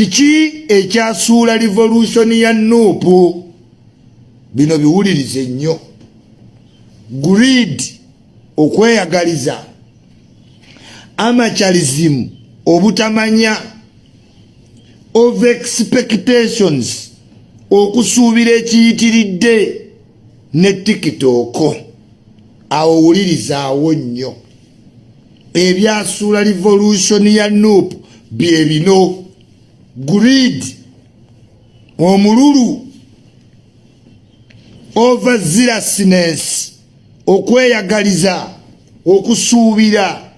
kiki ekyasuula revolution ya Nuupu bino biwulirize nnyo greed okweyagaliza amacharism obutamanya of expectations okusuubira ekiyitiridde ne TikTok awo wuliriza nnyo ebyasuula revolution ya Nuupu bye bino greed omululu overzealousness okweyagaliza okusuubira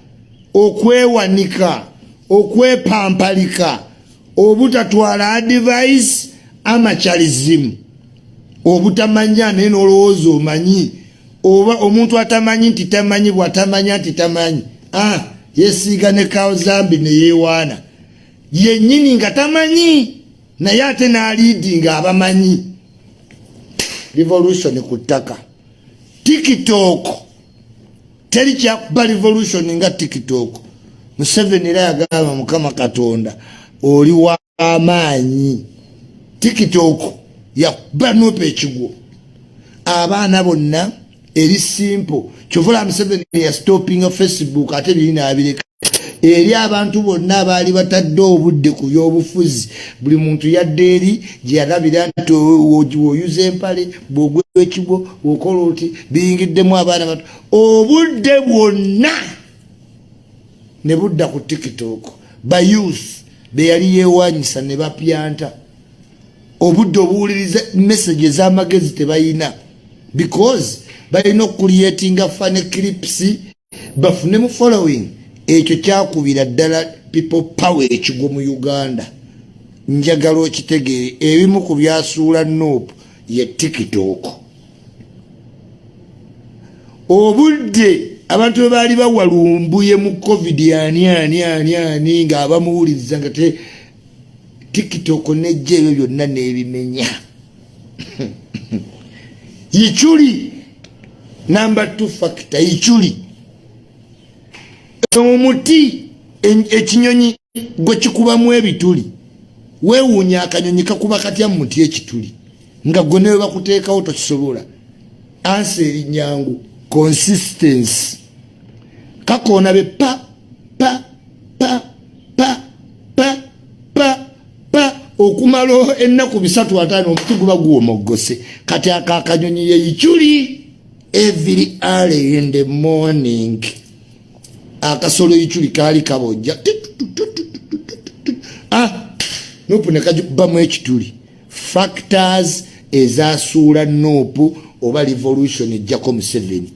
okwewanika okwepampalika obutatwala advice amacharism obutamanya naye n'olowooza omanyi oba omuntu atamanyi nti tamanyi bw'atamanya nti tamanyi yesiiga ne kawuzambi ne yeewaana yennyini nga tamanyi naye ate n'aliidinga abamanyi revolution ku ttaka TikTok teri kyakuba revolution nga TikTok Museveni era yagamba Mukama Katonda oli w'amaanyi TikTok yakuba Nuupu ekigwo abaana bonna eri simple kyovula Museveni ya stopping Facebook ate birina abireka eri abantu bonna abaali batadde obudde ku byobufuzi buli muntu yadde eri gye yalabira nti woyuza empale bw'ogwa ekigwo bw'okola oti biyingiddemu abaana bato obudde bwonna ne budda ku TikTok ba youth be yali yeewanyisa ne bapyanta obudde obuwuliriza message ez'amagezi tebayina because balina okucreatinga fane clips bafunemu following ekyo kyakubira ddala people power ekigwo mu Uganda njagala okitegeere ebimu ku byasuula Nuupu ye TikTok obudde abantu bwe baali bawalumbuye mu COVID ani nga abamuwuliriza nga te TikTok nejja ebyo byonna n'ebimenya yichuli number 2 factor yichuli omuti ekinyonyi gwe kikubamu ebituli weewuunya akanyonyi kakuba katya mu muti ekituli nga gwe newe bakuteekawo tokisobola ansi erinyangu consistency kakoona be pa okumalo ennaku 3-5 omuti guba guwomoggose kati akakanyonyi ye yichuli every early in the morning akasolo yichuli kaali kabojja Nuupu ne kagikubamu ekituli factors ezasuula Nuupu oba revolution ejjako Museveni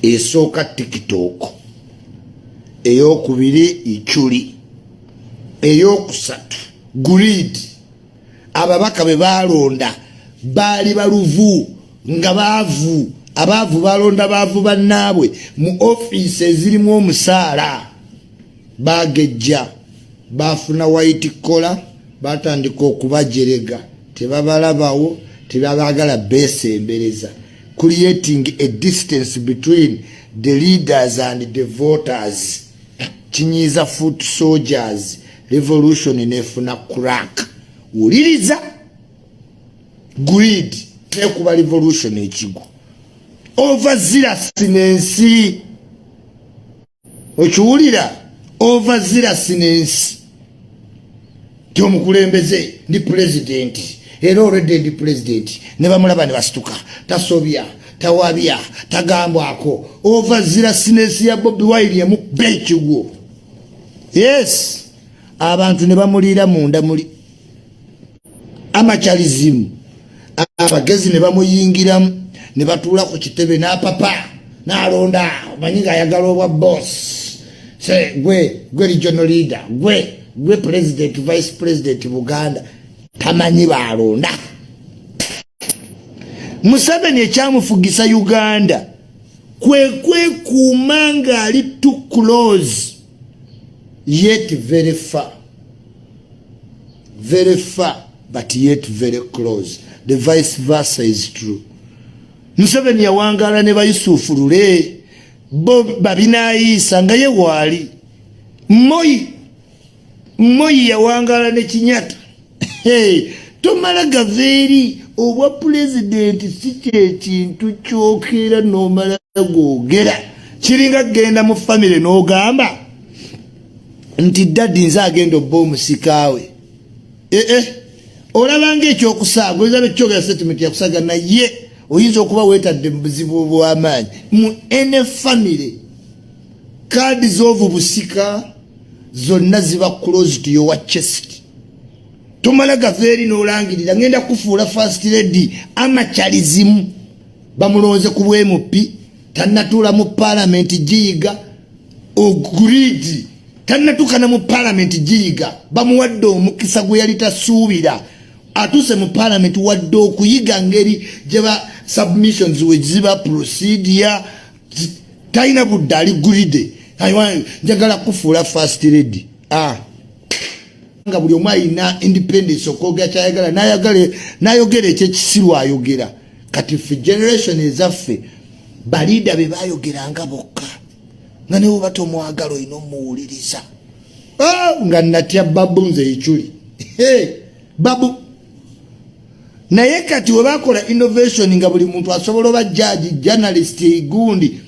esooka TikTok eyokubiri ichuli eyokusatu greed ababaka be balonda baali baluvu nga baavu abaavu balonda baavu bannaabwe mu office ezirimu omusaala bagejja bafuna white collar batandika okubajerega tebabalabawo tebabagala besembereza creating a distance between the leaders and the voters kinyiza foot soldiers revolution nefuna crack uliriza greed nekuba revolution ekigo overzealousness okiwulira overzealousness tyomukulembeze ndi president era already ndi president ne bamulaba ne basituka tasobya tawabya tagambwako overzealousness ya Bobi Wine ya mukube ekigwo yes abantu ne bamulira munda muli amacharism abagezi ne bamuyingiramu ne batuula ku kitebe n'apapa n'alonda manyinga ayagala obwa boss se gwe regional leader gwe president vice president Buganda tamanyi balonda Museveni ekyamufugisa Uganda kwe kumanga ali too close yet very far but yet very close. The vice versa is true. Museveni yawangala ne Bayusufu Lule bo babinaayisa nga ye waali Moi Moyi yawangala ne Kinyata. Hey, tomala gaveri obwa president si kye kintu kyokera n'omala gwogera. Kiringa genda mu family n'ogamba nti daddy nze agenda obba omusikaawe. Olabanga ekyokusaaga bekyogera statement yakusaga naye oyinza okuba weetadde mu buzibu bw'amaanyi mu ene family. Kaadi z'obubusika zonna ziba close to your chest. Tomala gaveri n'olangirira ngenda kufuula first lady amachalizimu bamulonze ku bwemupi tannatuula mu parliament giyiga ogreed tannatukana mu parliament giyiga bamuwadde omukisa gwe yali tasuubira atuse mu parliament wadde okuyiga ngeri gyeba submissions we ziba procedure taina budde ali greed njagala kufuula first lady nga buli omu alina independence okwogera kyayagala n'ayogera ekyekisiru ayogera kati ffe generation ezaffe baliida be bayogeranga bokka nga ne woba tomwagala olina omuwuliriza nga natya babu nze ekyuli babu naye kati we bakola innovation nga buli muntu asobola oba judge journalist gundi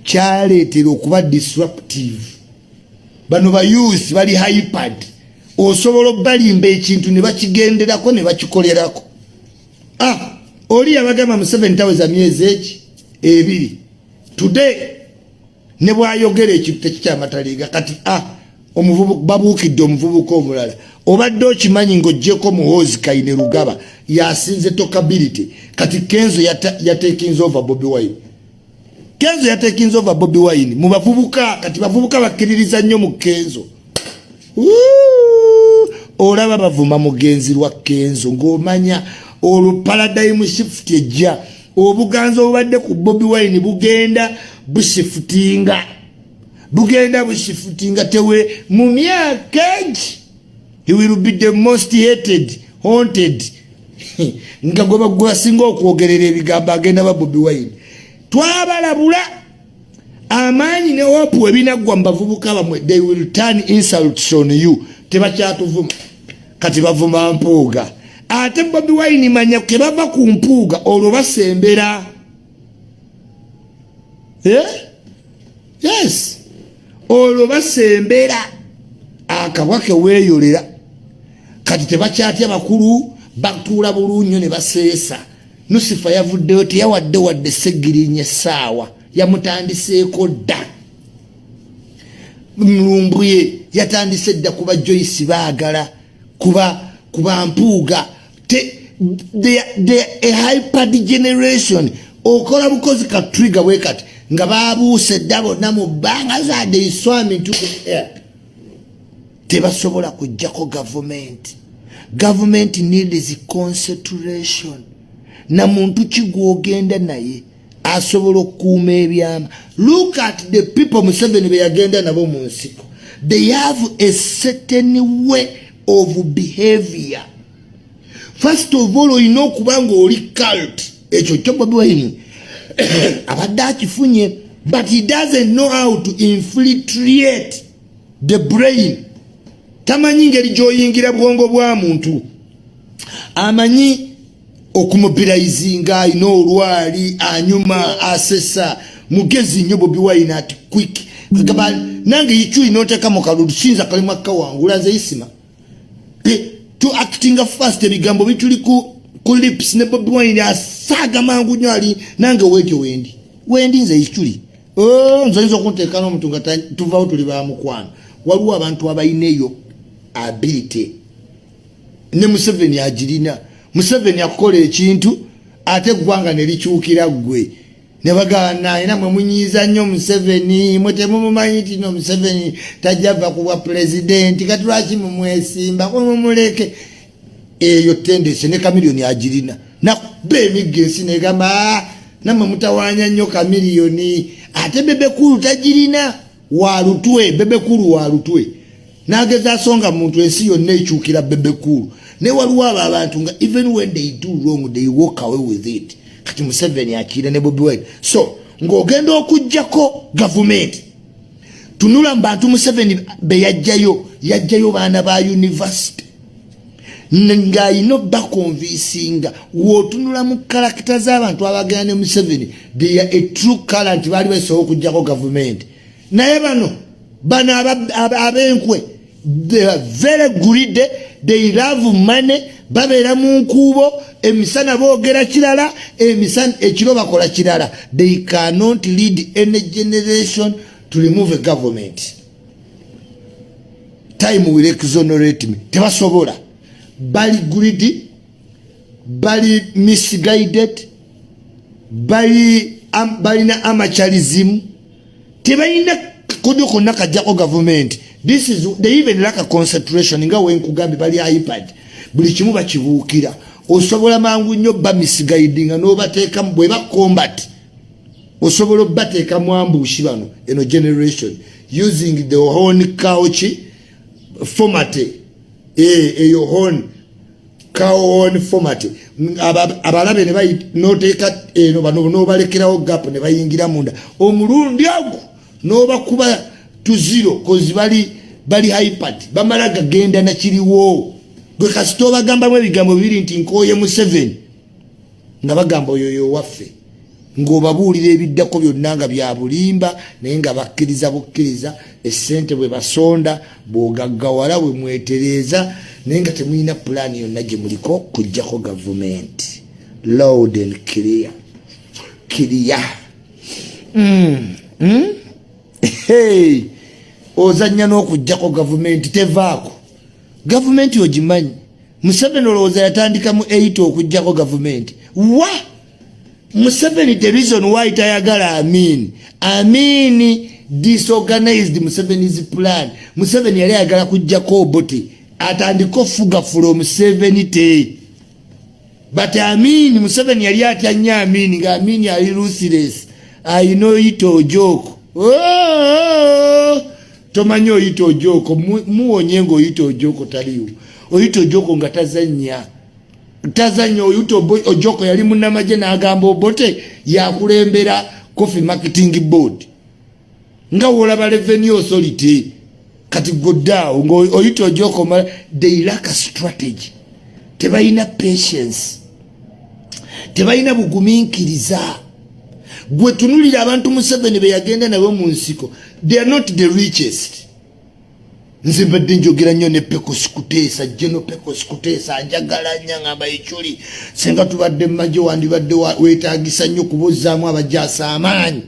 kyaleetera okuba disruptive. Bano ba youth bali hyped osobola balimba ekintu ne bakigenderako ne bakikolerako. Oli yabagamba mu 7 hours za myezi eki ebiri today ne bwayogera ekintu tekikyamataliga kati omuvubuka babuukidde omuvubuka omulala obadde okimanyi ng'oggyeko muhoozi Kaine Rugaba yasinze tokability kati Kenzo yatekinze over Bobi Wine. Kenzo yatekinze over Bobi Wine mu bavubuka kati bavubuka bakkiririza nnyo mu Kenzo. Olaba bavuma mugenzi lwa Kenzo ng'omanya oluparadigm shift ejja obuganza obadde ku Bobi Wine bugenda bushifutinga tewe mu myaka egi he will be the most haunted nga gwe singa okwogerera ebigambo agenda ba Bobi Wine. Twabalabula amaanyi ne hope ebinaggwa mu bavubuka bamwe they will turn insults on you tebakyatuvuma kati bavuma mpuuga ate Bobi Wine manya ke bava ku mpuuga olwo basembera. Yes olwo basembera akabwake weeyolera kati tebakyatya bakulu batuula bulunyo ne baseesa. Nusifa yavuddeyo teyawadde segirinya essaawa yamutandiseeko dda mulumbuye yatandise dda kuba Joyce baagala kuba mpuuga a hyped generation okola bukozi ka trigger wekati nga babuuse dda bonna mu bbanga zadde iswami to the air tebasobola kujjako government needs concentration na muntu kigwogenda naye asobola okuuma ebyama. Look at the people Museveni be yagenda nabo mu nsiko. They have a certain way of behavior. First of all olina okuba nga oli cult ekyo kyo Bobi Wine abadde akifunye but he doesn't know how to infiltrate the brain. Tamanyi ngeri gy'oyingira bwongo bwa muntu amanyi okumubilizinga alina olwali anyuma asesa mugezi nnyo Bobi Wine ati quick nange yikyuli noteeka mu kalulu kiyinza kalimu akawangula nze Isma to acting fast ebigambo bituli ku lips ne Bobi Wine asaaga mangu nnyo ali nange weekyo wendi nze yikyuli nze oyinza okunteeka n'omuntu nga tuvaawo tuli bamukwano. Waliwo abantu abalina eyo ability ne Museveni agirina. Museveni akola ekintu ate Gwanga ne likyukira gwe ne bagana ina mwe munyiza nnyo Museveni mwe temumumanyi nti no Museveni tajava kuba president kati lwaki mumwesimba mumuleke eyo tendency ne Chameleone agirina na bemigensi ne gamba namwe mutawanya nnyo Chameleone ate bebekulu tagirina walutwe bebekulu walutwe nageza songa muntu ensi yonna ekyukira bebekulu ne waliwo abantu nga even when they do wrong they walk away with it. Kati Museveni akira ne Bobi Wine so ng'ogenda okujjako government tunula mbantu Museveni be yajjayo baana ba university nga ino bakonvisinga wotunula mu character z'abantu abagenda ne Museveni they are a true current bali besobola okujjako government naye bano abenkwe they are very greedy they love money babeera mu nkuubo emisana boogera kirala emisana ekiro bakola kirala they cannot lead any generation to remove a government. Time will exonerate me. Tebasobola. Bali greedy, bali misguided, bali na amateurism. Tebalina kodoko nakajako government. This is they even lack a concentration. Nga wenkugambi bali iPad. Buli kimu bakibuukira. Osobola mangu nnyo ba misguiding n'obateeka bwe ba combat. Osobola bateeka mwambushi bano eno generation using the own couch format your own cow format abalabe ne bayi noteeka eno bano no balekerawo gap ne bayingira munda omulundi ago no bakuba to zero cause bali iPad bamala gagenda na kiriwo gwe kasitoba gamba mwe bigambo bibiri nti nkoye mu 7 nga bagamba oyo waffe ng'obabuulira ebiddako byonna nga bya bulimba naye nga bakkiriza bukkiriza essente bwe basonda bw'ogaggawala bwe mwetereeza naye nga temulina pulaani yonna gye muliko kujjako gavumenti loud and clear hey ozannya n'okujjako gavumenti tevaako gavumenti ogimanyi Museveni olowooza yatandika mu 8 okujjako gavumenti wa Museveni the reason why tayagala Amin disorganized Museveni's plan. Museveni yali ayagala kujjako Obote atandika ofuga from 70 but Amin Museveni yali atanya Amin nga Amin yali ruthless. I know it ojoko tomanyi oyita ojoko muwonye ngo oyita ojoko taliwo oyita ojoko nga tazanya oyuto ojoko yali munnamaje n'agamba Obote yakulembera coffee marketing board nga wolaba revenue authority kati godao ngo oyuto ojoko they lack a strategy tebayina patience tebayina bugumiikiriza gwe tunulira abantu Museveni be yagenda nabo mu nsiko they are not the richest. Nze mbadde njogera nnyo ne Peko Sikuteesa Jeno Peko Sikuteesa njagala nnyo ngamba ekyuli senga tubadde mmaje wandibadde weetaagisa nnyo kubuzzaamu abajaasa amaanyi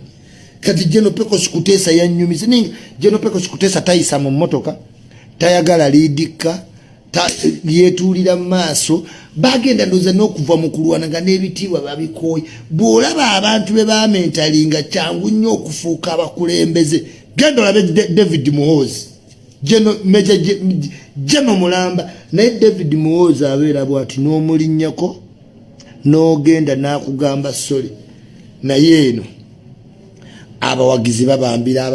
kati Jeno Peko Sikuteesa yannyumiza ninga Jeno Peko Sikuteesa tayisa mu mmotoka tayagala liidikka yeetuulira mu maaso bagenda ndoza n'okuva mu kulwananga n'ebitiibwa babikooye bw'olaba abantu be bamentalinga kyangu nnyo okufuuka abakulembeze genda olabe David Muhoozi Jeno mulamba naye David Muhoozi abeera bw'ati n'omulinnyako n'ogenda n'akugamba sole naye eno abawagizi babambira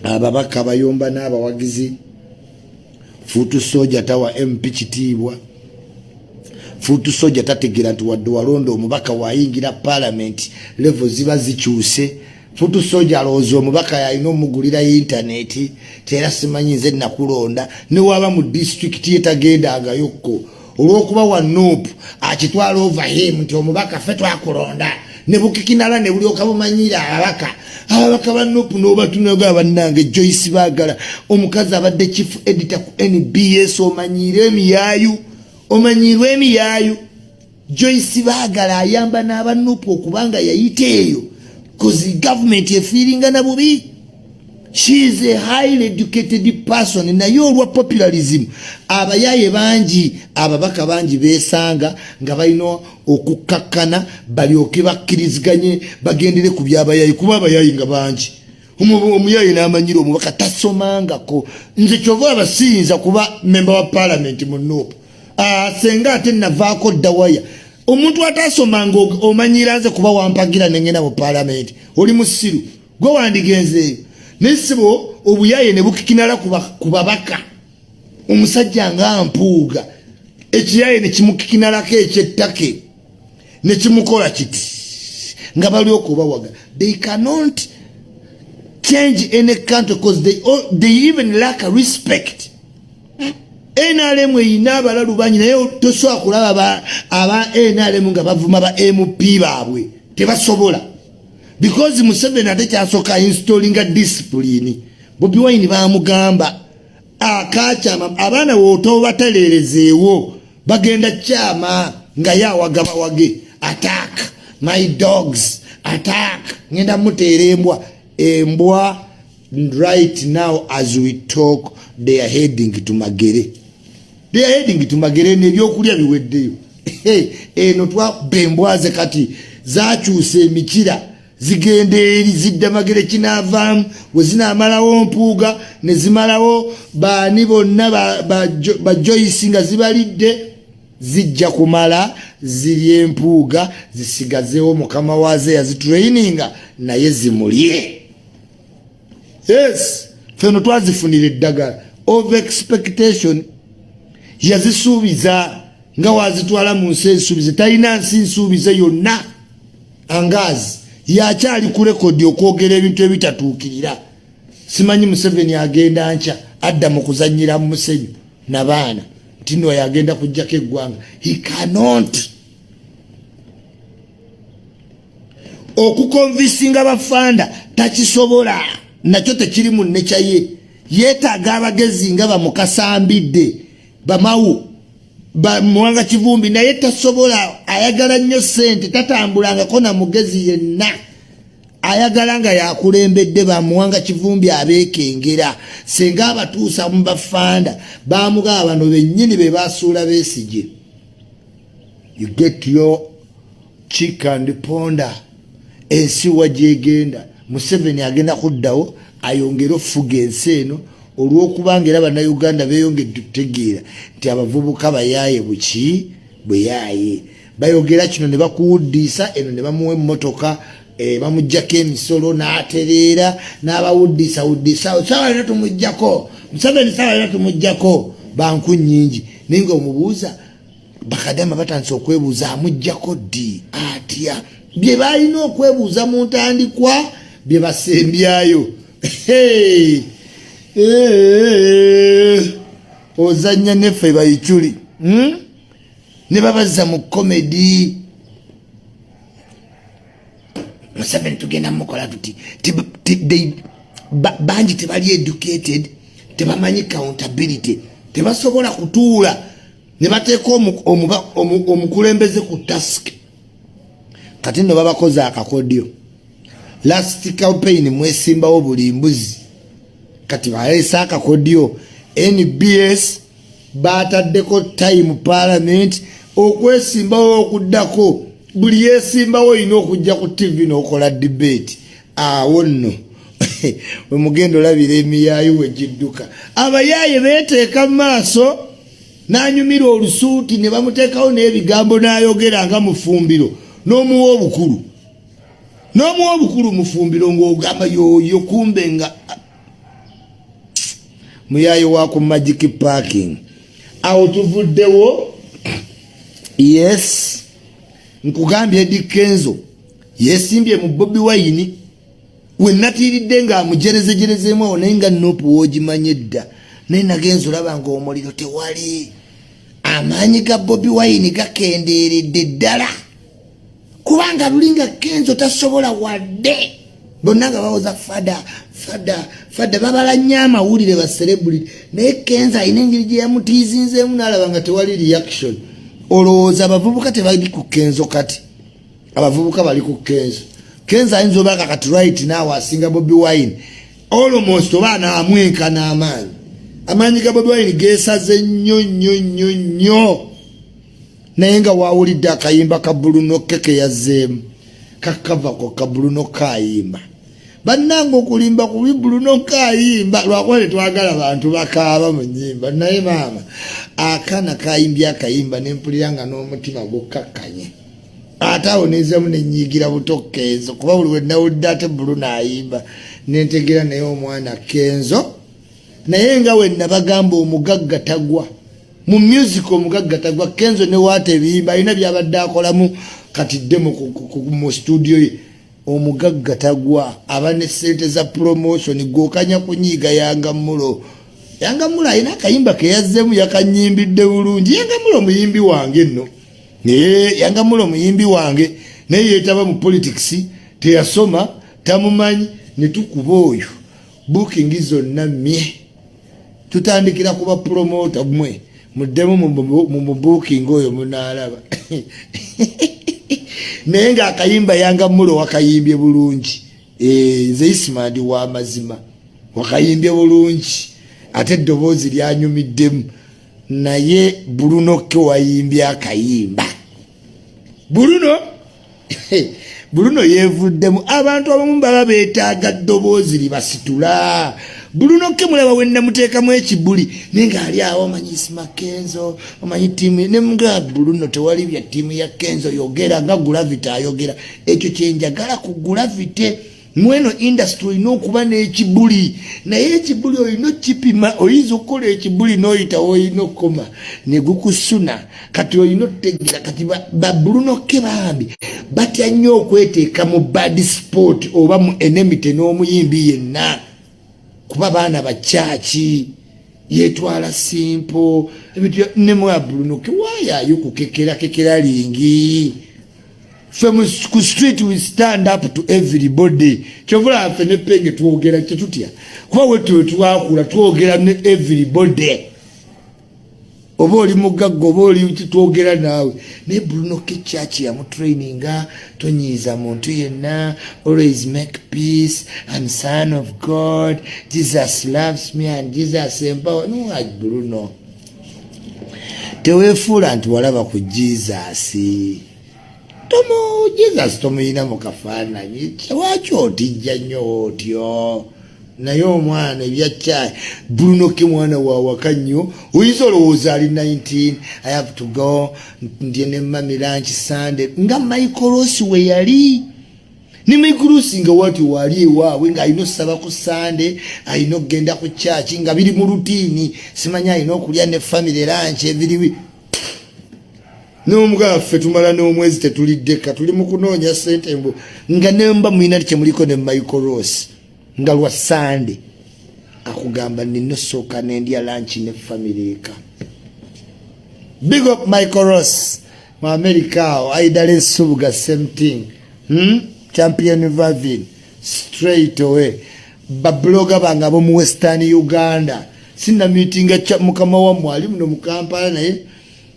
ababaka bayomba n'abawagizi Futu soja tawa MP kitiibwa Futu soja tategera nti wadde walonda omubaka wayingira parliament level ziba zikyuse Futu soja alowooza omubaka yalina omugulira internet tera simanyi nze nakulonda ne waba mu district yetagendangayokko olw'okuba wa Nuupu akitwala over him nti omubaka ffe twakulonda ne bukikinala ne bulyoka bumanyira ababaka ba Nuupu n'obatunaga bannange Joyce Baagala omukazi abadde chief editor ku NBS omanyirwe emiyaayu Joyce Baagala ayamba n'aba Nuupu okubanga yayita eyo cause government efiiringa na bubi. She is a highly educated person naye olwa popularism abayaye bangi ababaka bangi besanga nga balina okukakkana balyoke bakkiriziganye bagendere ku byabayayi kuba abayayi nga bangi omuyayi n'amanyira omubaka tasomangako nze kyova abasinza kuba member wa parliament mu Nuupu senga ate navaako dawaya omuntu atasomanga omanyira nze kuba wampagira nengenda mu parliament oli musiru gwe wandigenzeeyo nesibo obuyaye ne bukikinala kubabaka omusajja nga mpuuga ekiyaye ne kimukikinalako ekyettake ne kimukola kiti nga bali okubawaga they cannot change any country because they even lack a respect. NRM inaba la lubanyi nayo tosoa kulaba aba NRM nga bavuma ba MP babwe tebasobola because Museveni atekyasoka installing a discipline. Bobi Wine bamugamba akachama abana woto batalerezeewo bagenda chama nga yawagaba wage attack my dogs attack ngenda muterembwa embwa. Right now as we talk they are heading to Magere. They are heading to Magere nebyokulya biweddeyo. Eno twa bembwaze kati zakyuse emikira zigenda eri zidda Magere kinavaamu wezina amalawo mpuuga ne zimalawo baani bonna ba Joyce nga zibalidde zijja kumala ziri empuuga zisigazeewo mukama waaze yazitraininga naye zimulye. Yes, feno twazifunira eddagala over expectation yazisuubiza nga wazitwala mu nsi ensuubize talina nsi nsuubize yonna angazi yakyali ku rekodi okwogera ebintu ebitatuukirira. Simanyi Museveni agenda nca adda mu kuzannyira mu musenyu n'abaana nti nno yagenda kujjako eggwanga. He cannot okukonvisinga bafanda takisobola. Nakyo tekiri mu necha ye yeetaaga abagezi nga bamukasambidde bamawu bamuwanga kivumbi naye tasobola. Ayagala nnyo ssente tatambulangako na mugezi yenna ayagala nga yakulembedde bamuwanga kivumbi abeekengera senga abatuusa mu bafanda bamugaba bano bennyini be basuula Besigye. You get your chick and ponda ensi wagyegenda. Museveni agenda kuddawo ayongera ofuga ensi eno olw'okubanga era bannayuganda beeyongedde okutegeera nti abavubuka bayaaye buki bweyaaye. Bayogera kino ne bakuwuddiisa eno ne bamuwa emmotoka bamuggyako emisolo n'atereera n'abawuddiisawuddiisa sawa lero tumuggyako Museveni sawa lero tumuggyako banku nnyingi naye nga omubuuza bakadama batandise okwebuuza amuggyako ddi atya bye balina okwebuuza mu ntandikwa bye basembyayo. Ozanya neffe bayiculi ne babazza mu comedy. Museveni tugenda mukola tuti bangi tebali educated tebamanyi accountability tebasobola kutuula ne bateeka omukulembeze ku task. Kati nno babakoze akakodyo last campaign mwesimbawo buli mbuzi kati baleesa akakodyo. NBS bataddeko time parliament okwesimbawo okuddako buli yesimbawo ina okujja ku TV n'okola debate. Awo nno we mugenda olabira emiyaayu wegidduka. Abayaaye beeteeka mu maaso n'anyumira olusuuti ne bamuteekawo n'ebigambo n'ayogera nga mufumbiro n'omuwa obukulu mufumbiro ng'ogamba yoyo kumbe nga muyaayo wa ku magic parking. Awo tuvuddewo. Yes, nkugambye Eddie Kenzo yesimbye mu Bobi Wine we natiridde nga amujerezejerezeemu awo naye nga Nopu w'ogimanye dda naye nagenza olaba nga omuliro tewali. Amaanyi ga Bobi Wine gakendeeredde ddala kubanga lulinga Kenzo tasobola wadde bonna nga bawoza fada babala nnyo amawulire ba celebrity naye Kenzo alina engeri gye yamutiizinzeemu n'alaba nga tewali reaction. Olowooza abavubuka tebali ku Kenzo kati abavubuka bali ku Kenzo. Kenzo ayinza oba kati right now asinga Bobi Wine almost oba naamwenka n'amaanyi. Amaanyi ga Bobi Wine geesaze nnyo naye nga waawulidde akayimba ka Bruno keke yazzeemu kakavako ka Bruno kayimba bannanga okulimba kubi Bruno kayimba lwakuba tetwagala bantu bakaaba mu nnyimba naye maama akana kayimbya akayimba nempulira nga n'omutima gukakkanye ate awo neezamu nenyiigira buto Kenzo kuba buli we nawulidde ate Bruno ayimba nentegeera naye omwana Kenzo naye nga we nabagamba omugagga tagwa mu music omugagga tagwa. Kenzo ne waate ebiyimba alina byabadde akolamu kati dde mu studio ye omugagga tagwa abane sente za promotion gokanya kunyiga Yanga Mulo ayina akayimba ke yazzemu yakanyimbidde bulungi. Yanga Mulo muyimbi wange nno Yanga Mulo muyimbi wange naye yetaba mu politics teyasoma tamumanyi ne tukuba oyo booking zonna mmye tutandikira kuba promoter mmwe muddemu mu booking oyo munaalaba naye nga akayimba Yanga Mulo wakayimbye bulungi nze Isma ndi wa mazima wakayimbye bulungi ate eddoboozi lyanyumiddemu naye Bruno ke wayimbye akayimba Bruno yevuddemu abantu abamu baba beetaaga ddoboozi libasitula Bruno ke mulaba wenna muteekamu ekibuli nenga ali awo manyi Isma Kenzo omanyi tiimu ne mga Bruno tewali bya tiimu ya Kenzo yogera nga Gravity ayogera ekyo kyenjagala ku Gravity mweno industry n'okuba n'ekibuli naye ekibuli olina kipima oyinza okukola ekibuli n'oyita olina okukoma ne gukusuna kati olina otegeera kati ba Bruno ke bambi batya nnyo okweteeka mu bad sport oba mu enmity n'omuyimbi yenna kuba baana bakyaki yetwala simple ebintu ne mwa Bruno ke waayayo kekera lingi from street we stand up to everybody chovula afe ne penge tuogera kyetutya kuba wetu twakula tuogera ne everybody oba oli mugagga oba oli tuogera naawe ne Bruno ke church ya mu traininga tonyiza muntu yenna always make peace I'm son of God Jesus loves me and Jesus empower no Bruno tewefuula nti walaba ku Jesus tomo Jesus tomuyina mu kafaananyi lwaki otijja nnyo otyo naye omwana ebyakyayi Bruno ke mwana wa waka nnyo oyinza olowooza ali 19 I have to go ndye ne mami lunch Sunday nga Michael Ross we yali ne Michael Ross nga wati wali ewaabwe nga alina okusaba ku Sunday alina okugenda ku church nga biri mu rutiini simanya alina okulya ne family lunch every n'omugaffe tumala n'omwezi tetuliddeka tuli mu kunoonya ssente mbu nga nemba mwina kyemuliko ne Michael Ross nga lwa Sunday akugamba nina osooka n'endya lunch ne family eka. Big up Michael Ross mu America awo Aidale Subuga same thing Champion Vavin straight away babloga bange ab'omu Western Uganda sinna meetinga mukama wammwe ali muno mu Kampala naye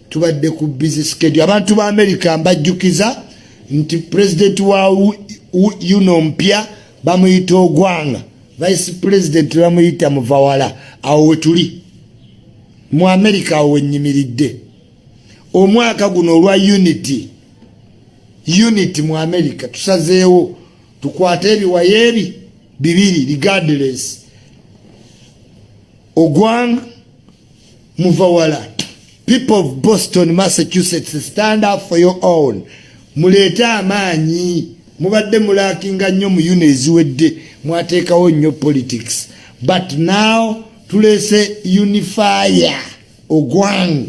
tubadde ku busy schedule abantu ba America mbajjukiza nti president wa mpya bamuyita Gwanga vice president bamuyita Muvawala awo wetuli mu America awo wenyimiridde omwaka guno olwa unity mu America tusazeewo tukwate ebiwayo ebi bibiri regardless Ogwanga Muvawala. People of Boston, Massachusetts, stand up for your own. Muleta amaanyi mubadde mulakinga nnyo mu unezi wedde mwateekawo nnyo politics but now tulese unifier Ogwanga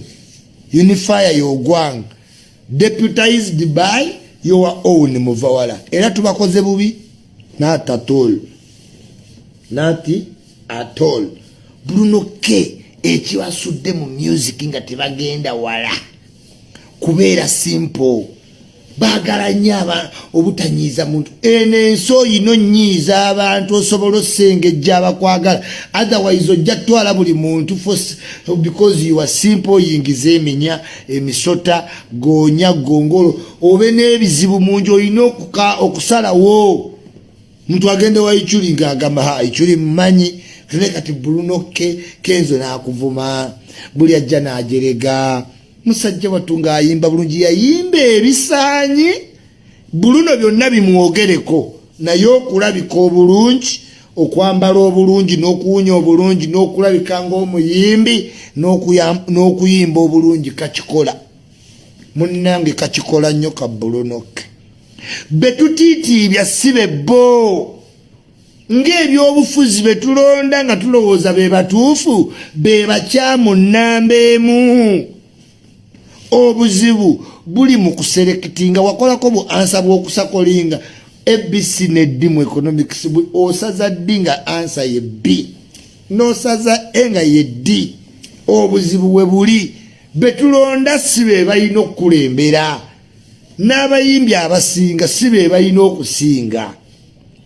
deputized by your own Muvawala era tubakoze bubi not at all Bruno ke ekiwasudde mu music nga tebagenda wala kubeera simple baagala nnyo obutanyiiza muntu enenso yino nnyiiza abantu osobola osengejja abakwagala otherwise ojja twala buli muntu because you are simple yingiza eminya emisota goonya gongolo obe n'ebizibu mungi olina okusalawo muntu agende wa Ichuli ng'agamba Ichuli mmanyi kati Bruno ke Kenzo nakuvuma buli ajja najerega musajja watunga ayimba bulungi yayimba ebisaanyi Bruno byonna bimwogereko naye okulabika obulungi okwambala obulungi n'okuwunya obulungi n'okulabika ng'omuyimbi n'okuyimba obulungi kakikola munnange kakikola nnyo ka Bruno ke betutiitiibya sibe bo ng'ebyobufuzi betulonda nga tulowooza be batuufu be bakyamu nnamba emu obuzibu buli mu kuserekitinga wakolako bu ansa bw'okusakolinga ABC ne D mu economics osaza D nga answer ye B n'osaza E nga ye D obuzibu we buli betulonda sibe balina okukulembera n'abayimbi abasinga sibe balina okusinga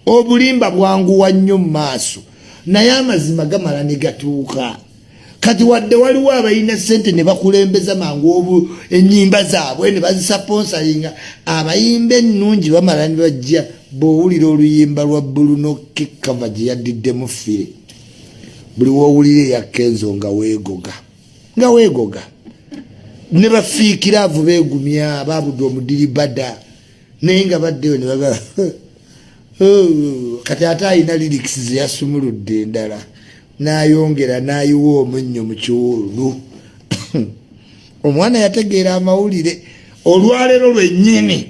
obulimba bwanguwa nnyo mu maaso naye amazima gamala ne gatuuka kati wadde waliwo abalina ssente ne bakulembeza mangu ennyimba zaabwe ne bazisaponsalinga abayimba ennungi bamala ne bajja bw'owulira oluyimba lwa Bruno Kiva gye yaddiddemu fire buli w'owulira eya Kenzo nga weegoga ne bafiikiraavu beegumya baabudde omudiribada naye nga baddeyo ne bagala kati ate alina lyrics ze yasumuludde endala n'ayongera n'ayiwa omunnyo mu kiwuulu omwana yategeera amawulire olwaleero lwennyini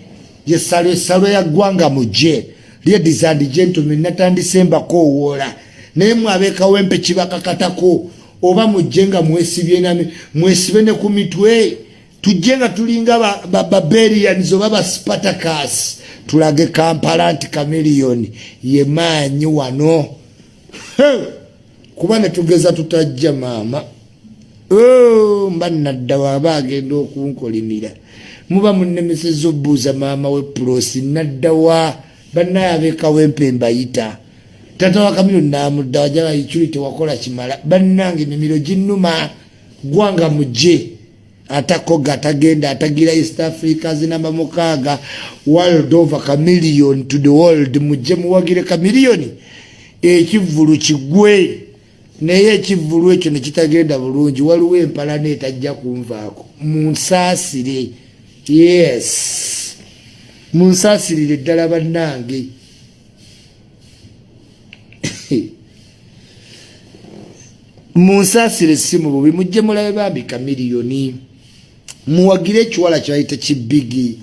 yessalo ya Gwanga Mujje ladies and gentlemen natandise mbakowoola naye mwabeekawo empe kibakakatako oba mujje nga mwesibe ne ku mitwe tujje nga tulinga baberians oba baspartacus tulage Kampala nti Chameleone ye maanyi wano kuba ne tugeza tutajja maama mba nadda waaba agenda okunkolimira muba munnemeseza obbuuza maama we Prosi naddawa bannaye abeekawo empe mbayita tata wa Chameleone namudda wajala ichuli tewakola kimala bannange emimiro ginnuma Gwanga Mujje atakoga atagenda atagira East Africa zinamba mukaaga world over Chameleone to the world Mujje muwagire Chameleone ekivulu kigwe naye ekivulu ekyo ne kitagenda bulungi waliwo empala neetajja kunvaako munsaasire yes munsaasirire ddala bannange munsasire simu bubi mujje mulabe bambi Chameleone muwagire ekiwala kyayita kibigi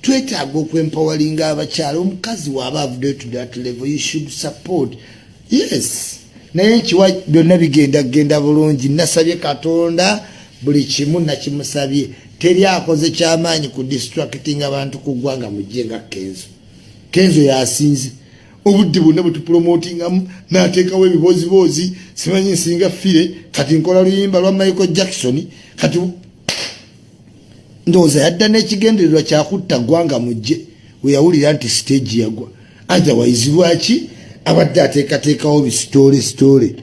twetaaga okwempowalinga abakyala omukazi waaba avuddeyo to that level you should support yes naye nkiwa byonna bigenda bulungi nasabye Katonda buli kimu nakimusabye teri akoze kyamaanyi ku distracting abantu ku Gwanga Mujje nga Kenzo yasinze obudde bwonna bwetupromotingamu n'ateekawo ebibozibozi simanyi nsinga fire kati nkola luyimba lwa Michael Jackson kati ndowooza yadda n'ekigendererwa kyakutta Gwanga Mujje we yawulira nti stage yagwa otherwise lwaki abadde ateekateekawo bisitole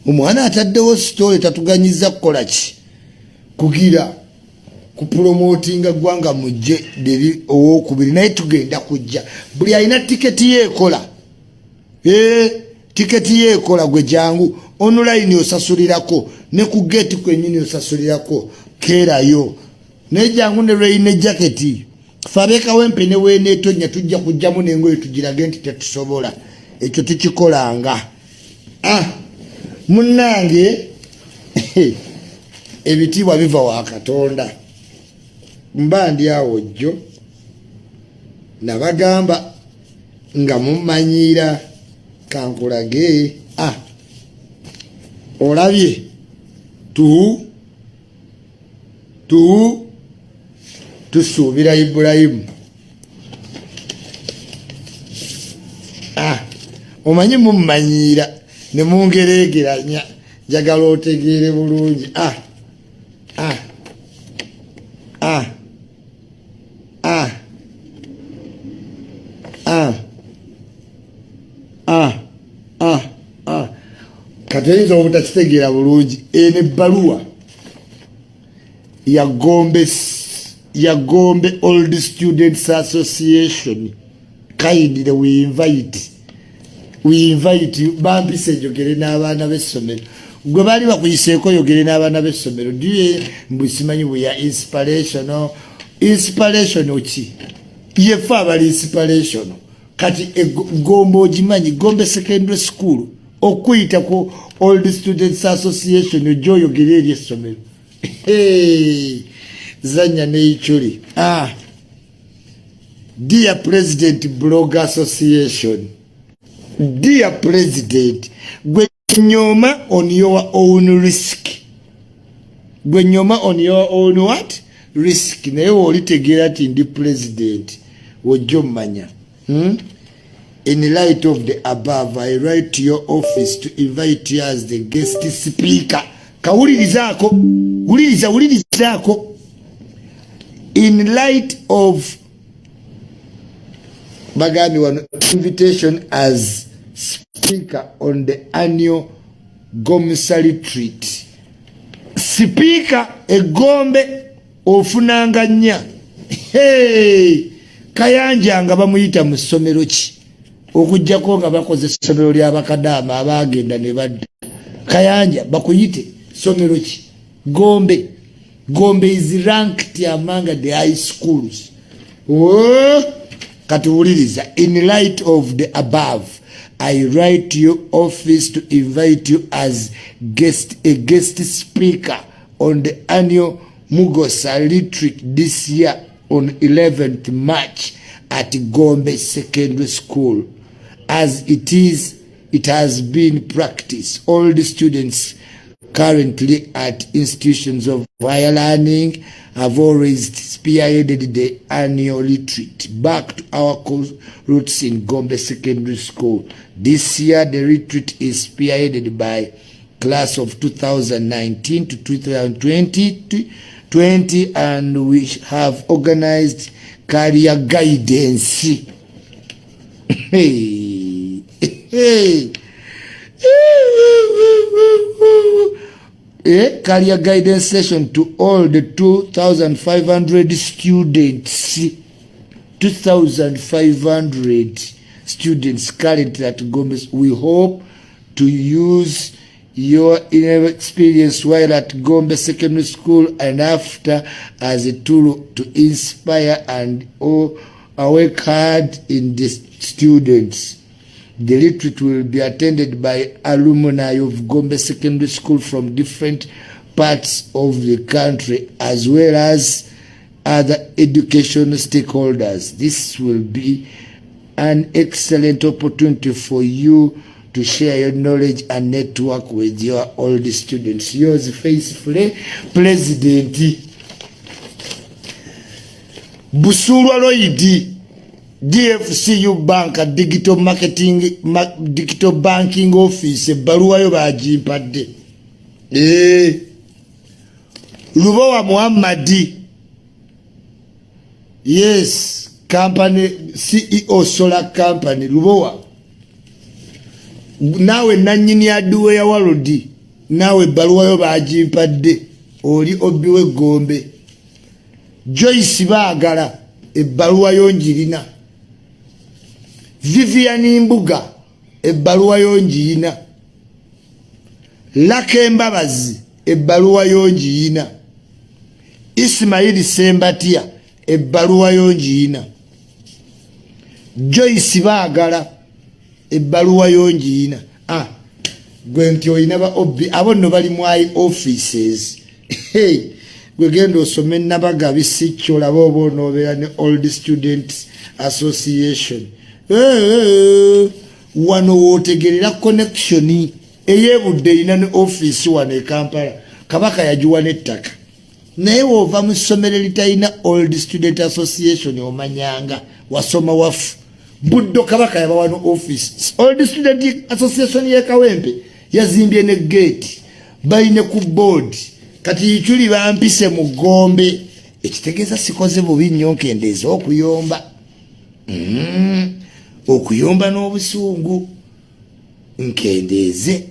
omwana ataddewo sitole tatuganyiza kukola ki kugira kupromotinga Gwanga Mujje deri owokubiri naye tugenda kujja buli alina tiketi yeekola tiketi yeekola gwe jangu online osasulirako ne ku gate kwennyini osasulirako keerayo naye jangu ne rain jacket fabeekawo empe ne weeneetonya tujja kujjamu n'engoye tugirage nti tetusobola ekyo tukikolanga munnange ebitiibwa biva wa Katonda mba ndi awo jjo nabagamba nga mummanyiira kankulage olabye tusuubira Ibulayimu omanyi mummanyiira ne mungereegeranya njagala otegeere bulungi kati oyinza obutakitegeera bulungi eno ebbaluwa yagombe Old Students Association kindly we invite bampise njogere n'abaana b'essomero gwe baali bakuyiseeko yogere n'abaana b'essomero ndiye mbisimanyi bweya inspirational ki yefe abali inspirational kati Gombe ogimanyi Gombe Secondary School okuyita ku Old Students Association ojja oyogere eri essomero zanya neichuli Dear President Blog Association, Dear President, Gwenyoma on your own risk. Gwenyoma on your own what? risk naye olitegeera ati ndi president wojja ommanya. In light of the above, I write to your office to invite you as the guest speaker. Kawulirizaako, wulirizaako. In light of Bagami one invitation as speaker on the annual Gomsa retreat. Speaker egombe ofunanga nnya. Hey! Kayanja nga bamuyita mu ssomero ki? Okujjako nga bakoze essomero ly'abakadaama abaagenda ne badda. Kayanja bakuyite ssomero ki? Gombe. Gombe is ranked among the high schools. Oh, katuwuliriza. In light of the above, I write to your office to invite you as a guest speaker on the annual Mugosa retreat this year on 11th March at Gombe Secondary School. As it has been practiced, all the students currently at institutions of higher learning have always spearheaded the annual retreat back to our roots in Gombe Secondary School. This year, the retreat is spearheaded by class of 2019 to 2020, and we have organized career guidance. A career guidance session to all the 2,500 students. 2,500 students currently at Gombe. We hope to use your experience while at Gombe Secondary School and after as a tool to inspire and work hard in the students. The retreat will be attended by alumni of Gombe Secondary School from different parts of the country as well as other educational stakeholders. This will be an excellent opportunity for you to share your knowledge and network with your old students. Yours faithfully, President Busulwa Loidi, DFCU Bank, Digital Banking Office, Baruayo Bajimpadde. Lubowa Muhammadi. Yes, company, CEO Solar Company, Lubowa. Nawe nanyini aduwe ya walodi. Nawe Baruayo Bajimpadde. Oli obiwe Gombe. Joyce Bagala, Baruayo Njirina. Vivian Mbuga, Baruayo Njirina. Lake Mbabazi, Baruayo Njirina. Ismaili Sembatia, Baruayo Njirina. Joyce Bagala, Baruayo Njirina. Gwenti oyinaba obi abono bali mwai offices. Hey, gwegendo osome nabagabi sichola bobo nobera ne Old Students Association. Wano wotegerera connection eyebudde ina ne office wane Kampala kabaka yajuwa nettaka naye wova mu ssomero litayina Old Student Association omanyanga wasoma wafu buddo kabaka yabawa no office. Old Student Association ye Kawempe yazimbye ne gate bayine ku board kati yichuli bampise mu Gombe ekitegeeza sikoze bubi nnyo nkendeeza okuyomba okuyomba n'obusungu nkendeeze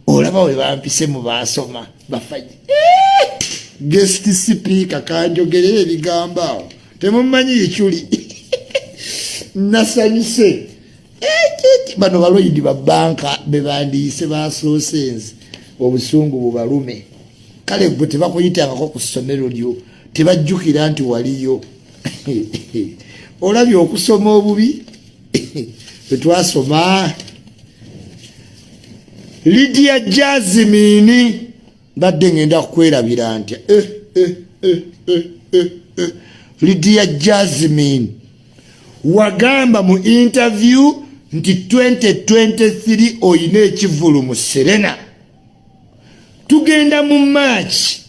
olaba we bampise mu basoma bafaje guest speaker kanjogerere ebigamba awo temumanyi yichuli nasanyise bano baloyidi babanka bebandiise basosenze obusungu bubalume kale gwe tebakuyitangako ku ssomero lyo tebajjukira nti waliyo olabye okusoma obubi betwasoma Lydia Jasmine badde ngenda kwerabira ntya Lydia Jasmine wagamba mu interview nti 2023 oyine ekivulu mu Serena tugenda mu March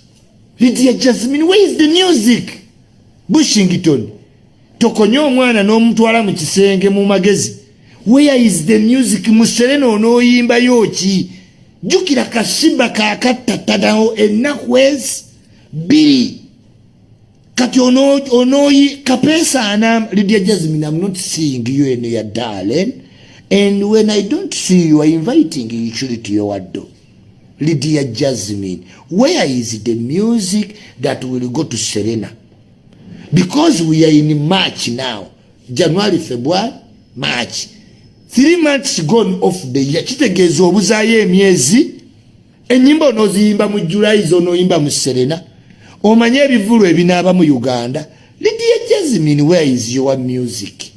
Lydia Jasmine, where is the music? Bushington. Tokonyo omwana n'omutwala mu kisenge mu magezi. Where is the music? Muserena onooyimba yoki. Jukira kasiba kakattatadawo ennaku bbiri. Kati onoyi kapesa anam. Lydia Jasmine, I'm not seeing you in your darling. And when I don't see you, I'm inviting you to your door. Lydia Jasmine, where is the music that will go to Serena? Because we are in March now. January, February, March. 3 months gone off the year. Kitegeeza obuzayo emyezi. Ennyimba onoziyimba mu July zonoyimba mu Serena. Omanye ebivulu ebinaaba mu Uganda. Lydia Jasmine, where is your music?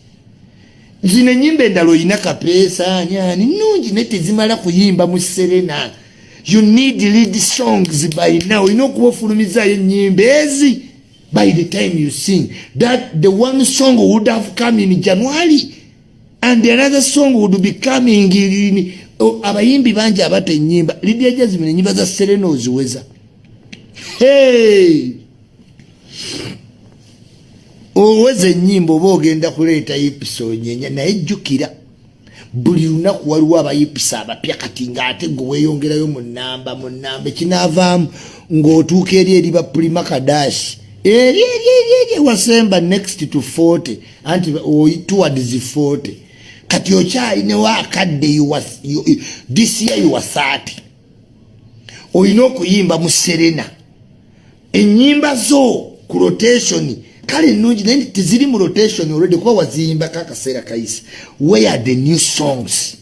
Zino ennyimba endala oyina kapeesa anyani nnungi naye tezimala kuyimba mu Serena. You need lead songs by now. You know kufulumizayo ennyimba ezi. By the time you sing, that the one song would have come in January, and the another song would be coming in. Abayimbi banja abate nyimba. Lydia Jasmine nyimba za Serena oziweza. Hey, oweze nyimbo bogenda kuleeta episode nyenya naye jjukira buli lunaku waliwo abayipisa abapya kati ng'ate gwe weeyongerayo mu nnamba kinaavaamu ng'otuuka eri bapulima kadashi eri wasemba next to 40 anti towards 40 kati okyalinewo akadde this year you are 30 olina okuyimba mu Serena ennyimba zo ku rotation kale nnungi naye teziri mu rotation already kuba waziyimba kakaseera kayise. Where are the new songs?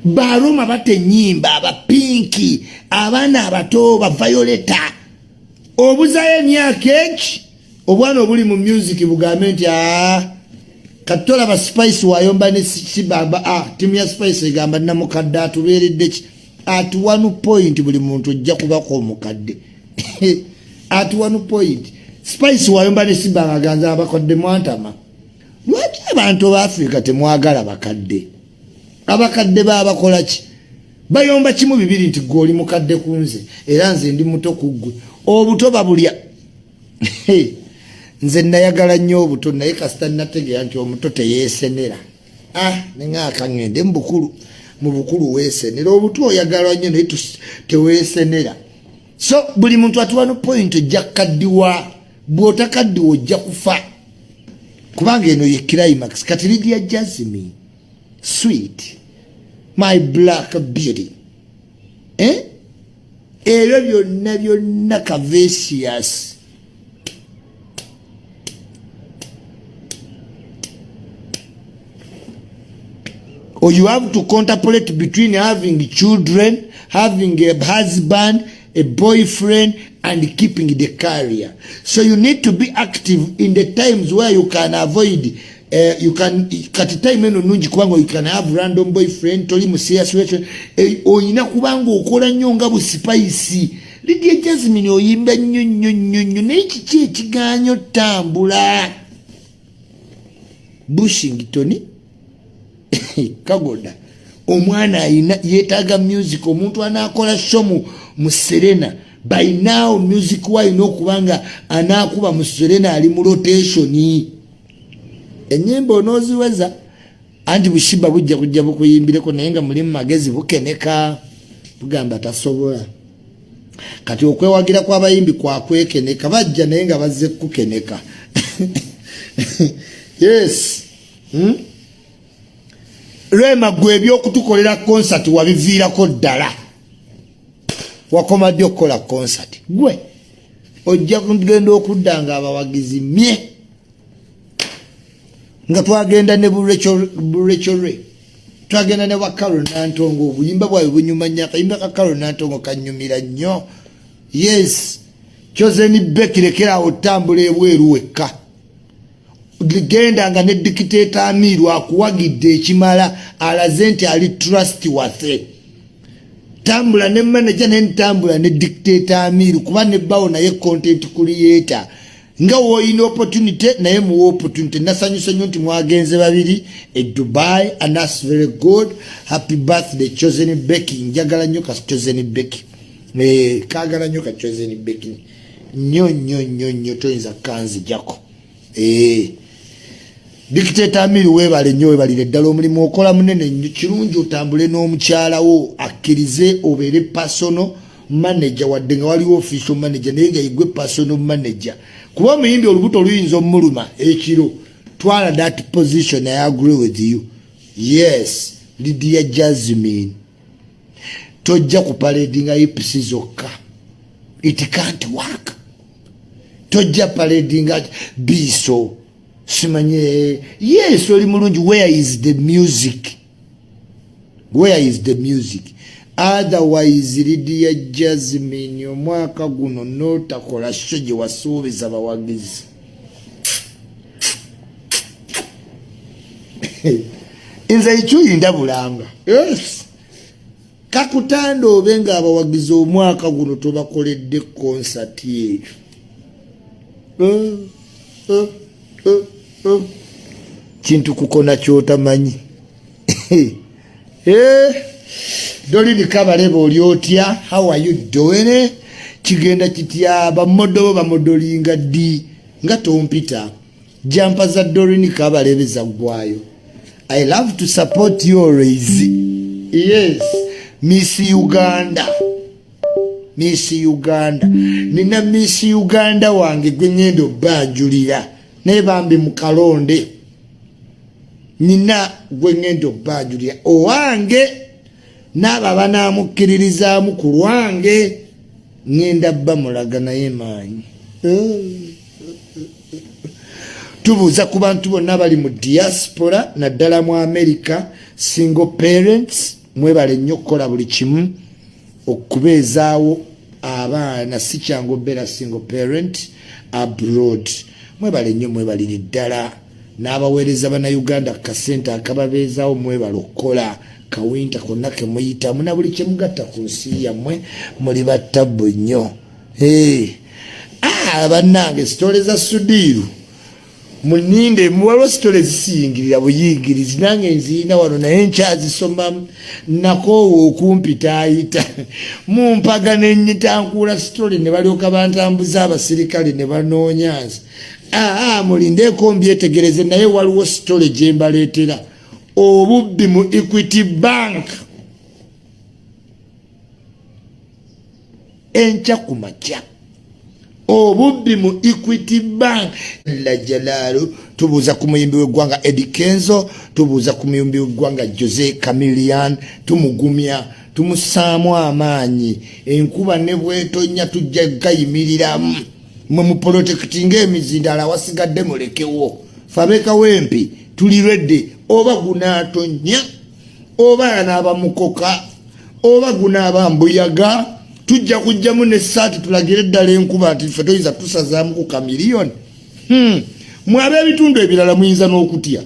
Baroma bate nyimba abapinki abaana abato ba Violeta obuzayo emyaka eki obwana obuli mu music bugambe nti katola ba Spice wayomba ne Sibaba timu ya Spice egamba namukadde atubeeredde ki at 1 point buli muntu ojja kubako omukadde at 1 point Spice wayomba ne Sibaba ganza abakodde mwantama. Lwaki abantu ba Africa temwagala bakadde? Abakadde babakola ki? Bayomba kimu bibiri nti goli mukadde kunze era nze ndi muto kuggwe. Obuto babulya. Nze nayagala nnyo obuto naye kasita nategeera nti omuto teyeesenera. Nenga ngende mu bukulu weesenera. Obuto oyagala nnyo naye teweesenera. So buli muntu at 1 point ojja kukaddiwa. Bw'otakaddiwa ojja kufa. Kubanga eno ye climax. Kati Lydia Jasmine, sweet, my black beauty. Ebyo byonna Cavasius. Or you have to contemplate between having children, having a husband, a boyfriend, and keeping the career. So you need to be active in the times where you can avoid. You can cut time eno nungi kubanga you can have random boyfriend toli mu serious situation oyina kubanga okola nnyo nga bu spice. Lydia Jasmine oyimba nnyo n'ekiki ekiganyo tambula Bushington kagoda omwana ayina yeetaaga music omuntu anaakola show mu Serena. By now music wayina okubanga anaakuba mu Serena ali mu rotation. Enyimba onoziweza anti bushiba bujja kujja bukuyimbireko naye nga mulimu magezi bukeneka bugamba tasobola. Kati okwewagira kw'abayimbi kwakwekeneka bajja naye nga bazze kukeneka. Yes. Rema gwe ebyokutukolera concert wabiviirako ddala. Wakoma ddi okukola concert. Gwe ojja kugenda okuddanga abawagizi mye. Nga twagenda ne burechure twagenda ne wakaro nantongo obuyimba bwawe bunyuma nnyo akayimba kakaro nantongo kanyumira nnyo. Yes, Chosen Bekirekera otambula ebweru wekka. Genda nga ne dictator Amiru akuwagidde ekimala alaze nti ali trustworthy. Tambula ne manager ne ntambula ne dictator Amiru kuba ne bawo naye content creator. Nga woyina opportunity naye mu opportunity nasanyusa nnyo nti mwagenze babiri e Dubai and that's very good. Happy birthday Chosen Becky. Njagala nnyo ka Chosen Becky. Kagala nnyo kachoze ni beki nnyo toyinza kanzijjako. Dictator Amiri webale nnyo webalire ddala omulimu okola munene nnyo. Kirungi otambule n'omukyala wo akkirize obeere personal manager wadde nga waliwo official manager naye nga yigwe personal manager. Kuba omuyimbi olubuto luyinza omuluma ekiro. Twala that position, I agree with you. Yes, Lydia Jasmine. Tojja kupaledinga ipisi zokka. It can't work. Tojja paledinga biso. Simanye. Yes, oli mulungi. Where is the music? Where is the music? Otherwise, Lydia Jasmine, omwaka guno notakola shoje wasuubiza abawagizi. Inza ichuyinda bulanga. Yes. Kakutando obenga abawagizi omwaka guno tobakoledde concert yetu. Kintu kukona kyotamanyi. Dolly Kabalebo Lyotya, how are you doing? Kigenda kitya bamodolinga di nga tompita. Jampa za Dorini Kabalebe za gwayo. I love to support you always. Yes. Miss Uganda. Nina Miss Uganda wange gwenyendo banjulira. Nebambi mukalonde. Nina gwenyendo banjulira. Owange. Naba banamukiririzamu ku lwange. Ngenda bamulaga naye maanyi. Tubuuza ku bantu bonna bali mu diaspora naddala mu America, single parents mwebale nnyo okukola buli kimu okubeezaawo abaana si kyangu obeera single parent abroad. Mwebale nnyo mwebalire ddala n'abaweereza bannayuganda kasente akababeezaawo mwebale okukola kawinta konna ke muyitamu na buli kyemugatta ku nsi yammwe muli battabu nnyo. Bannange sitole za Sudiru muninde muwalo sitole zisiyingirira buyingirizi nange nziina wano naye nkyazisomamu nakoowa okumpita ayita mumpagana ennyitankuula sitole ne balyoka bantambuza abasirikale ne banoonyanza. Mulindeeko mbyetegereze naye waliwo sitole gye mbaleetera. Obubbi mu Equity Bank enkya ku makya. Obubbi mu Equity Bank la Jalalo. Tubuuza ku muyimbi w'eggwanga Eddie Kenzo, tubuuza ku muyimbi w'eggwanga Jose Chameleone, tumugumya tumusaamu amaanyi. Enkuba ne bwetonya tujja gayimiriramu mwe muprotectinga emizindala wasigadde mulekewo. Fabeka wempi tuli ready. Oba gunatonya oba anaaba mukoka oba gunaaba mbuyaga tujja kujjamu ne saati tulagire ddala enkuba nti ffe toyinza tusazaamu ku Chameleone. Mwabe ebitundu ebirala muyinza n'okutya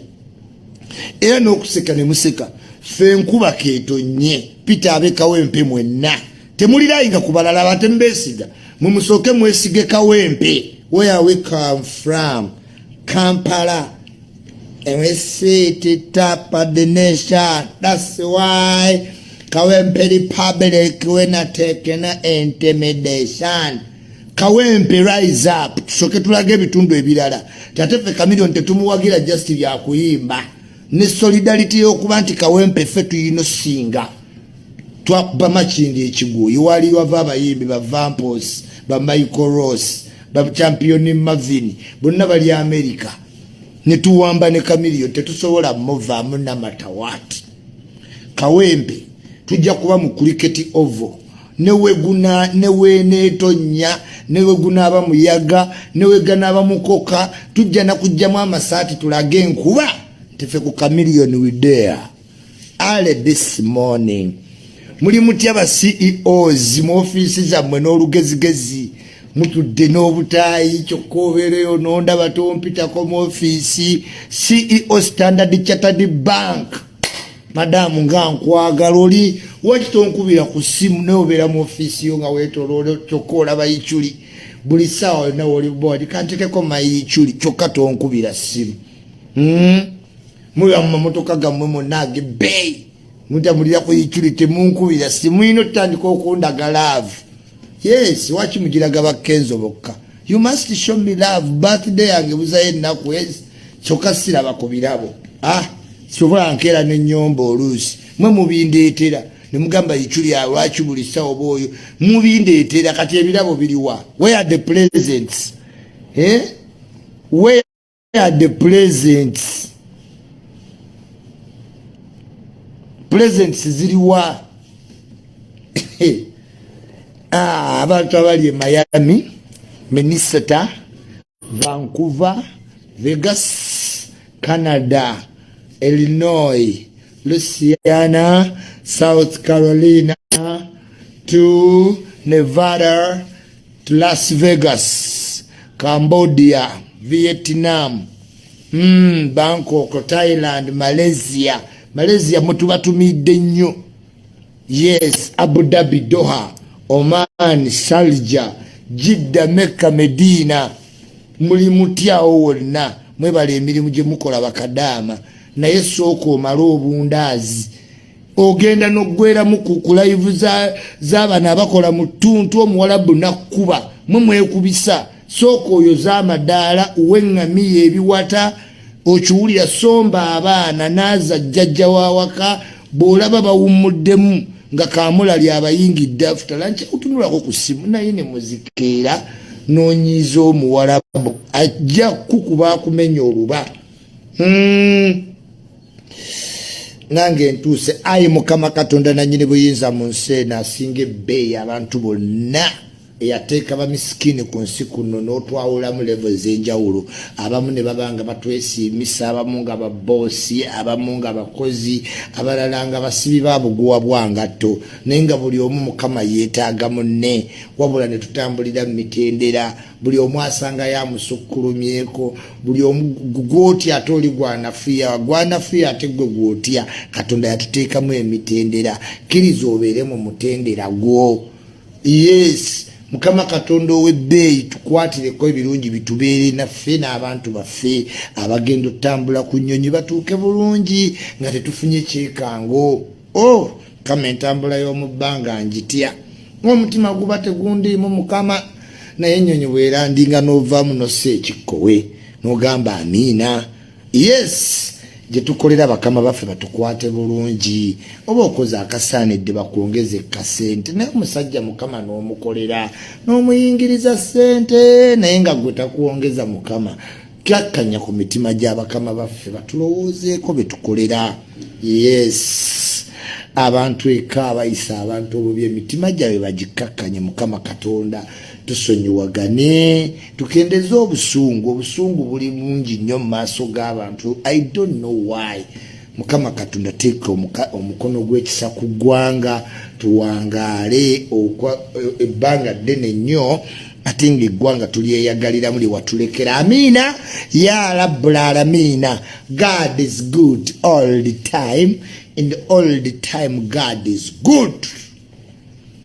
era n'okuseka ne museka. Ffe enkuba keetonye pita abekawempe mwenna temulirayinga ku balala batembeesiga mumusooke mwesige kawempe. Where we come from? Kampala. And we sit it top of the nation. That's why Kawempe Republic we're not taking intimidation. Kawempe rise up. Tusoke tulage bitundu ebirala. Tatefe Chameleone tetumuwagira just bya kuyimba. Ne solidarity yokuba nti Kawempe ffe tuyino singa. Twaba machindi ekiguyi wali wava abayimbi ba Vampos, ba Michael Ross, ba Chameleone Mavini, bonna bali America. Netuwamba ne Chameleone tetusobola muvaamu na matawati. Kawempe tujja kuba mu cricket oval. Newe guna newe netonya newe guna aba muyaga newe gana aba mukoka tujja na kujjamu amasaati tulage enkuba tefe ku Chameleone we there. Early this morning muli mutya aba CEOs mu offices zammwe n'olugezigezi mutudde n'obutaayi kyokkobeereyo nonda batompitako mu office. CEO Standard Chartered Bank madamu nga nkwagala oli wakitonkubira ku simu neobeera mu office yo nga weetoloola kyokka olaba yikyuli buli ssaawa yonna woli board kantekeko mayikyuli kyokka tonkubira simu. Muba mu mamotoka gammwe monna agebbeeyi mutamulira ku yikyuli temunkubira simu. Mulina otutandika okundagala laavu Yes, wachi mujiraga ba Kenzo bokka. You must show me love. Birthday yange buzaye naku choka siraba ku birabo. Sobola nkera n'ennyombo oluusi. Mwe mubindeetera. Ne mugamba ichuli lwaki buli sawo boyo. Mubindeetera kati ebirabo biriwa. Where are the presents? Where are the presents? Presents ziriwa. Abantu abali e Miami, Minnesota, Vancouver, Vegas, Canada, Illinois, Louisiana, South Carolina, to Nevada, to Las Vegas, Cambodia, Vietnam, Bangkok, Thailand, Malaysia. Malaysia mutubatumidde nnyo. Yes, Abu Dhabi, Doha, Oman, Sharjah, Jeddah, Mecca, Medina. Muli mutyawo wonna mwebala emirimu gye mukola bakadaama naye sooka omala obundaazi ogenda n'oggweramu ku live z'abana abakola mu ttuntu omuwalabu nakkuba mwe mwekubisa sooka oyo z'amadaala uw'eŋŋamiya ebiwata okiwulira somba abaana naaza jjajja wawaka bw'olaba bawummuddemu nga kaamulali abayingidde afutalanki utunulako ku ssimu naye ne muzikeera n'onyiiza omuwalabu ajja kukuba akumenya oluba. Nange ntuuse ayi Mukama Katonda nannyini buyinza mu nsi eno asinga ebbeeyi abantu bonna eyateeka bamisikini ku nsi kuno n'otwawulamu levo ez'enjawulo abamu ne babanga batwesiimisa abamu nga baboosi abamu nga bakozi abalala nga basibi ba buguwa bwangatto naye nga buli omu Mukama yeetaaga munne wabula ne tutambulira mu mitendera buli omu asanga yamusukkulumyeko buli omu gwotya ate oli gwanafiya ate gwe gwotya Katonda yatuteekamu emitendera kkiriza obeere mu mutendera gwo. Yes, Mukama Katonda ow'ebbeeyi tukwatireko ebirungi bitubeere naffe n'abantu baffe abagenda otambula ku nnyonyi batuuke bulungi nga tetufunye kyekango. Kama entambula y'omu bbanga njitya ng'omutima guba tegundiimu Mukama naye ennyonyi bw'erandinga n'ovaamu nossa ekikkowe n'ogamba amiina. Yes, gye tukolera bakama baffe batukwate bulungi oba okoze akasaanidde bakwongeze kasente naye omusajja Mukama n'omukolera n'omuyingiriza ssente naye nga gwe takuwongeza Mukama kyakkanya ku mitima gy'abakama baffe batulowoozeeko be tukolera. Yes, abantu eka abayisa abantu obubi emitima gyabwe bagikkakkanye Mukama Katonda tusonyiwagane tukendeze obusungu buli mungi nnyo mu maaso g'abantu. I don't know why. Mukama Katonda teeka omukono gw'ekisa ku ggwanga tuwangaale ebbanga ddene nnyo ate ng'eggwanga tulyeyagaliramu lye watulekera. Amiina ya rabbul aalamiina. God is good all the time and all the time God is good.